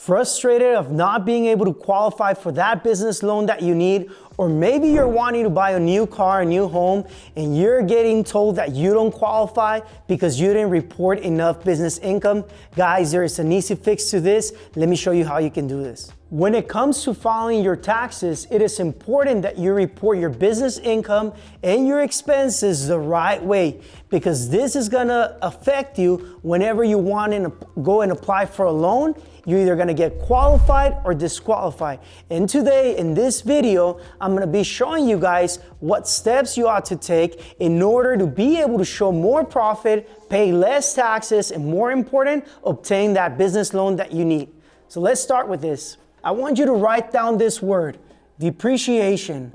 Frustrated of not being able to qualify for that business loan that you need, or maybe you're wanting to buy a new car, a new home, and you're getting told that you don't qualify because you didn't report enough business income. Guys, there is an easy fix to this. Let me show you how you can do this. When it comes to filing your taxes, it is important that you report your business income and your expenses the right way, because this is gonna affect you whenever you want to go and apply for a loan. You're either gonna get qualified or disqualified. And today, in this video, I'm gonna be showing you guys what steps you ought to take in order to be able to show more profit, pay less taxes, and more important, obtain that business loan that you need. So let's start with this. I want you to write down this word, depreciation.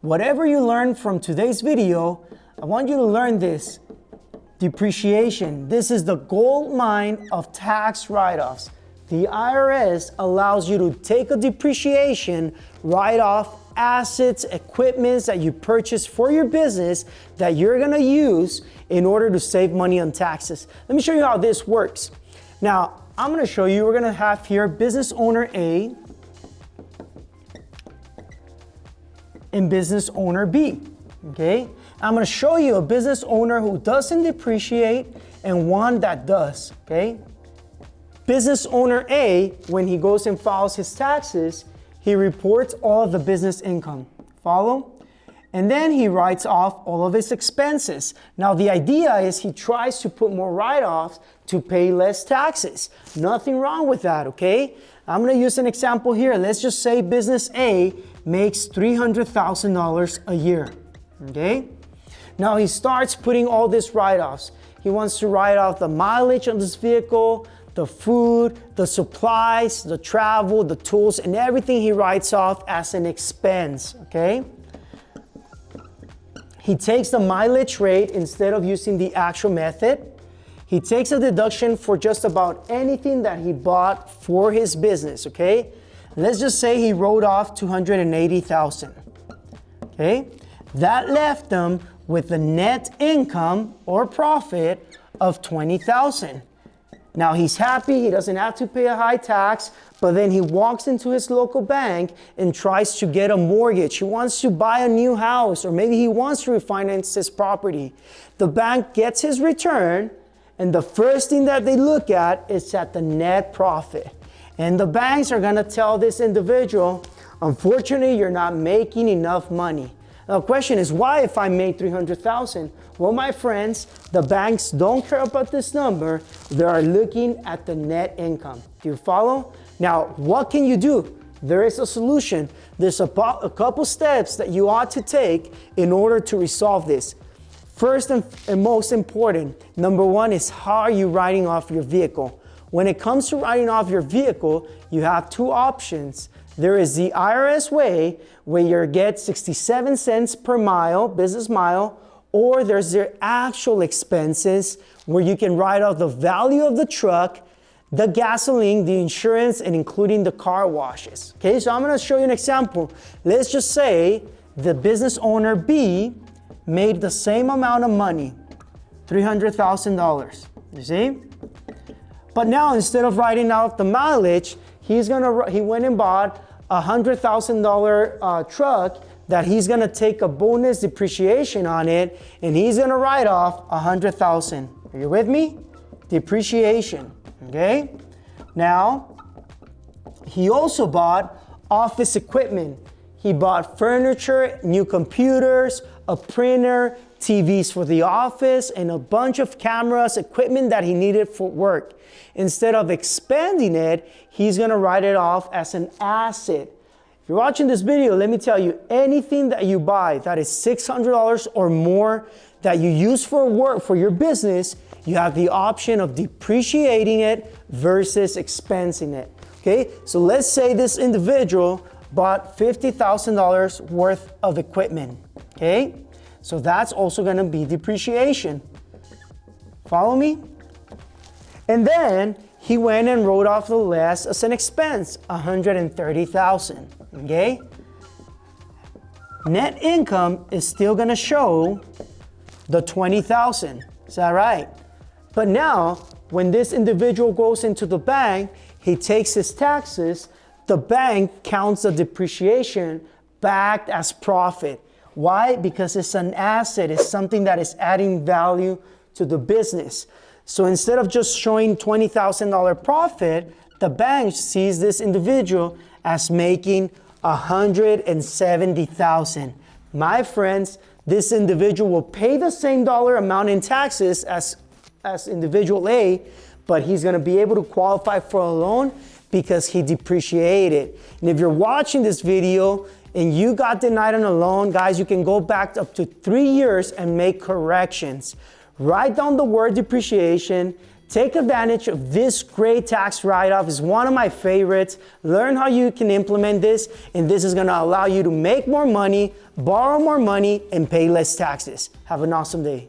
Whatever you learn from today's video, I want you to learn this, depreciation. This is the gold mine of tax write-offs. The IRS allows you to take a depreciation, write off assets, equipment that you purchase for your business that you're gonna use in order to save money on taxes. Let me show you how this works. Now, I'm gonna show you, we're gonna have here business owner A and business owner B, okay? I'm gonna show you a business owner who doesn't depreciate and one that does, okay? Business owner A, when he goes and files his taxes, he reports all of the business income. Follow? And then he writes off all of his expenses. Now the idea is he tries to put more write-offs to pay less taxes. Nothing wrong with that, okay? I'm gonna use an example here. Let's just say business A makes $300,000 a year, okay? Now he starts putting all these write-offs. He wants to write off the mileage on this vehicle, the food, the supplies, the travel, the tools, and everything he writes off as an expense, okay? He takes the mileage rate instead of using the actual method. He takes a deduction for just about anything that he bought for his business, okay? Let's just say he wrote off $280,000, okay? That left him with a net income or profit of $20,000. Now he's happy, he doesn't have to pay a high tax, but then he walks into his local bank and tries to get a mortgage. He wants to buy a new house, or maybe he wants to refinance his property. The bank gets his return, and the first thing that they look at is at the net profit. And the banks are gonna tell this individual, unfortunately, you're not making enough money. Now the question is, why if I made $300,000? Well, my friends, the banks don't care about this number. They are looking at the net income. Do you follow? Now, what can you do? There is a solution. There's a couple steps that you ought to take in order to resolve this. First and most important, number one is, how are you writing off your vehicle? When it comes to writing off your vehicle, you have two options. There is the IRS way, where you get 67 cents per mile, business mile, or there's their actual expenses, where you can write off the value of the truck, the gasoline, the insurance, and including the car washes. Okay, so I'm gonna show you an example. Let's just say the business owner B made the same amount of money, $300,000, you see? But now, instead of writing out the mileage, he went and bought a $100,000 truck that he's gonna take a bonus depreciation on it, and he's gonna write off $100,000. Are you with me? Depreciation, okay? Now, he also bought office equipment. He bought furniture, new computers, a printer, TVs for the office, and a bunch of cameras, equipment that he needed for work. Instead of expanding it, he's gonna write it off as an asset. If you're watching this video, let me tell you, anything that you buy that is $600 or more that you use for work, for your business, you have the option of depreciating it versus expensing it, okay? So let's say this individual bought $50,000 worth of equipment, okay? So that's also gonna be depreciation. Follow me? And then he went and wrote off the rest as an expense, $130,000, okay? Net income is still gonna show the $20,000, is that right? But now, when this individual goes into the bank, he takes his taxes, the bank counts the depreciation back as profit. Why? Because it's an asset, it's something that is adding value to the business. So instead of just showing $20,000 profit, the bank sees this individual as making $170,000. My friends, this individual will pay the same dollar amount in taxes as individual A, but he's gonna be able to qualify for a loan because he depreciated. And if you're watching this video and you got denied on a loan, guys, you can go back up to 3 years and make corrections. Write down the word depreciation. Take advantage of this great tax write-off. It's one of my favorites. Learn how you can implement this, and this is gonna allow you to make more money, borrow more money, and pay less taxes. Have an awesome day.